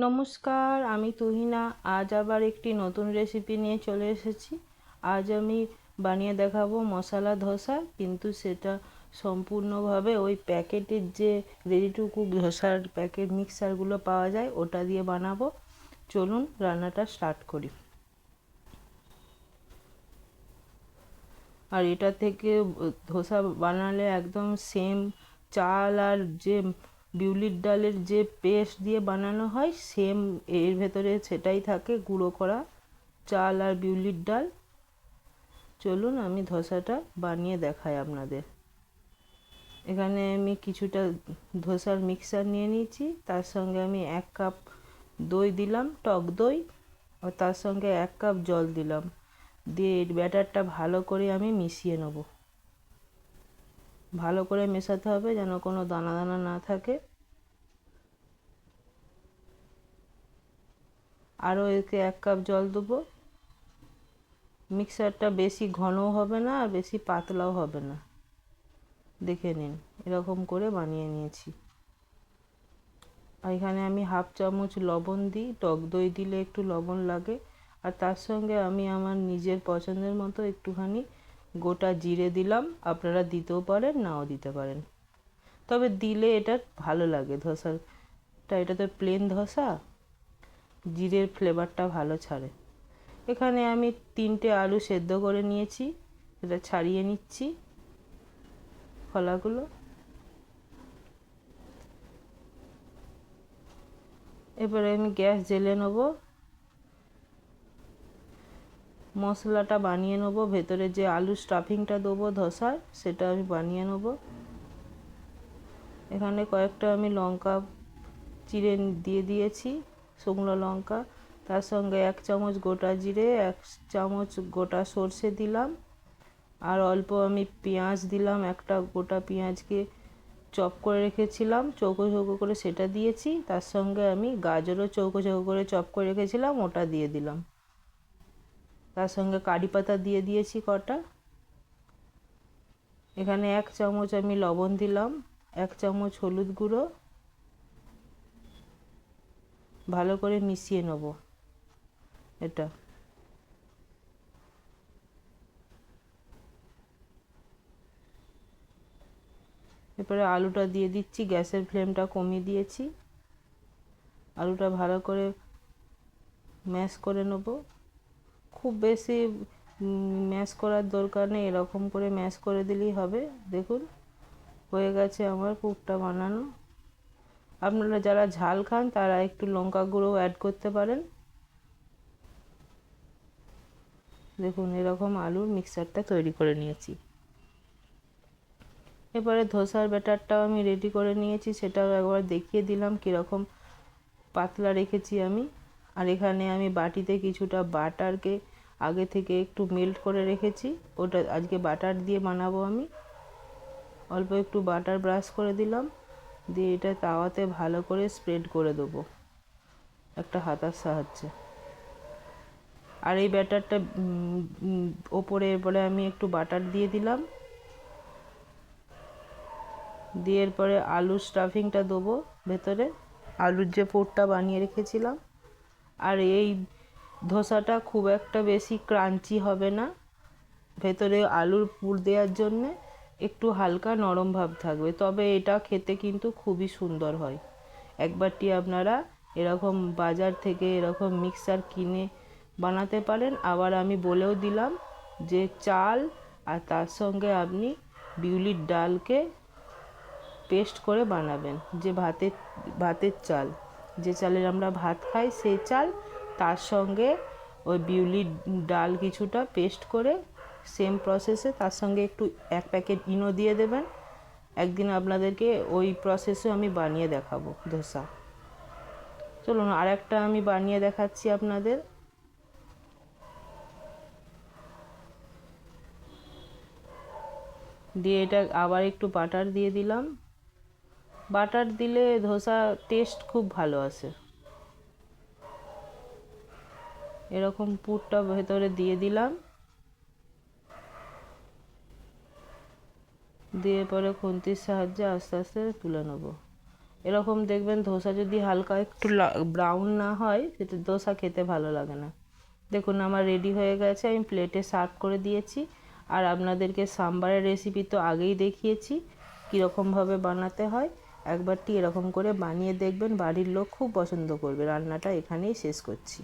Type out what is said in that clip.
নমস্কার, আমি তুহিনা। আজ আবার একটি নতুন রেসিপি নিয়ে চলে এসেছি। আজ আমি বানিয়ে দেখাবো মশলা ধোসা, কিন্তু সেটা সম্পূর্ণভাবে ওই প্যাকেটের যে রেডি টু কুক ধোসার প্যাকেট মিক্সারগুলো পাওয়া যায় ওটা দিয়ে বানাবো। চলুন রান্নাটা স্টার্ট করি। আর এটা থেকে ধোসা বানালে একদম সেম চাল আর যে বিউলির ডালের যে পেস্ট দিয়ে বানানো হয় সেম এর ভেতরে সেটাই থাকে, গুঁড়ো করা চাল আর বিউলির ডাল। চলুন আমি ধোসাটা বানিয়ে দেখাই আপনাদের। এখানে আমি কিছুটা ধোসার মিক্সার নিয়ে নিয়েছি, তার সঙ্গে আমি 1 কাপ দই দিলাম, টক দই, আর তার সঙ্গে 1 কাপ জল দিলাম। দিয়ে ব্যাটারটা ভালো করে আমি মিশিয়ে নেব। ভালো করে মেশাতে হবে যেন কোনো দানা দানা না থাকে। আরও এতে 1 কাপ জল দেবো। মিক্সারটা বেশি ঘনও হবে না আর বেশি পাতলাও হবে না, দেখে নিন। এরকম করে বানিয়ে নিয়েছি। আর এখানে আমি 1/2 চামচ লবণ দিই, টক দই দিলে একটু লবণ লাগে। আর তার সঙ্গে আমি আমার নিজের পছন্দের মতো একটুখানি গোটা জিরে দিলাম। আপনারা দিতেও পারেন, নাও দিতে পারেন, তবে দিলে এটা ভালো লাগে ধোসাটা। এটা তো প্লেন ধোসা, জিরের ফ্লেভারটা ভালো ছাড়ে। এখানে আমি 3টে আলু সেদ্ধ করে নিয়েছি, এটা ছাড়িয়ে নিচ্ছি খোলাগুলো। এবারে আমি গ্যাস জ্বেলে নেব, মশলাটা বানিয়ে নেব। ভেতরে যে আলু স্টাফিংটা দেবো ধোসার, সেটা আমি বানিয়ে নেব। এখানে কয়েকটা আমি লঙ্কা চিড়ে দিয়ে দিয়েছি, শুকনো লঙ্কা। তার সঙ্গে 1 চামচ গোটা জিরে, 1 চামচ গোটা সর্ষে দিলাম। আর অল্প আমি পেঁয়াজ দিলাম, একটা গোটা পেঁয়াজকে চপ করে রেখেছিলাম চৌকো চৌকো করে, সেটা দিয়েছি। তার সঙ্গে আমি গাজরও চৌকো চৌকো করে চপ করে রেখেছিলাম, ওটা দিয়ে দিলাম। তার সঙ্গে কারি পাতা দিয়ে দিয়েছি কটা। এখানে 1 চামচ আমি লবণ দিলাম, 1 চামচ হলুদ গুঁড়ো। ভালো করে মিশিয়ে নেব এটা। এরপরে আলুটা দিয়ে দিচ্ছি, গ্যাসের ফ্লেমটা কমিয়ে দিয়েছি। আলুটা ভালো করে ম্যাশ করে নেব। খুব বেশি ম্যাশ করার দরকার নেই, এরকম করে ম্যাশ করে দিলেই হবে। দেখুন হয়ে গেছে আমার পুরটা বানানো। আপনারা যারা ঝাল খান তারা একটু লঙ্কা গুঁড়ো অ্যাড করতে পারেন। দেখুন এরকম আলুর মিক্সচারটা তৈরি করে নিয়েছি। এবারে ধোসার ব্যাটারটাও আমি রেডি করে নিয়েছি, সেটাও একবার দেখিয়ে দিলাম কীরকম পাতলা রেখেছি আমি। আর এখানে আমি বাটিতে কিছুটা বাটারকে আগে থেকে একটু মেল্ট করে রেখেছি, ওটা আজকে বাটার দিয়ে বানাবো আমি। অল্প একটু বাটার ব্রাশ করে দিলাম, দিয়ে এটা তাওয়াতে ভালো করে স্প্রেড করে দেবো একটা হাতার সাহায্যে। আর এই ব্যাটারটা এরপরে আমি একটু বাটার দিয়ে দিলাম। দিয়ে এরপরে আলুর স্টাফিংটা দেবো ভেতরে, আলুর যে পুরটা বানিয়ে রেখেছিলাম। আর এই ধোসাটা খুব একটা বেশি ক্রাঞ্চি হবে না, ভেতরে আলুর পুর দেওয়ার জন্যে একটু হালকা নরম ভাব থাকবে, তবে এটা খেতে কিন্তু খুবই সুন্দর হয়। একবারটি আপনারা এরকম বাজার থেকে এরকম মিক্সার কিনে বানাতে পারেন। আবার আমি বলেও দিলাম যে চাল আর তার সঙ্গে আপনি বিউলির ডালকে পেস্ট করে বানাবেন। যে ভাতের চাল, যে চালের আমরা ভাত খাই সেই চাল, তার সঙ্গে ওই বিউলির ডাল কিছুটা পেস্ট করে সেম প্রসেসে তার সঙ্গে একটু 1 প্যাকেট ইনো দিয়ে দেবেন। একদিন আপনাদেরকে ওই প্রসেসে আমি বানিয়ে দেখাবো ধোসা। চলুন আর একটা আমি বানিয়ে দেখাচ্ছি আপনাদের। দিয়ে এটা আবার একটু বাটার দিয়ে দিলাম। বাটার দিলে ধোসা টেস্ট খুব ভালো আসে। এরকম পুরটা ভেতরে দিয়ে দিলাম, দিয়ে পরে খুন্তির সাহায্যে আস্তে আস্তে তুলে নেব। এরকম দেখবেন ধোসা যদি হালকা একটু ব্রাউন না হয় সেটা ধোসা খেতে ভালো লাগে না। দেখুন আমার রেডি হয়ে গেছে, আমি প্লেটে সার্ভ করে দিয়েছি। আর আপনাদেরকে সাম্বারের রেসিপি তো আগেই দেখিয়েছি কীরকমভাবে বানাতে হয়। একবারটি এরকম করে বানিয়ে দেখবেন, বাড়ির লোক খুব পছন্দ করবে। রান্নাটা এখানেই শেষ করছি।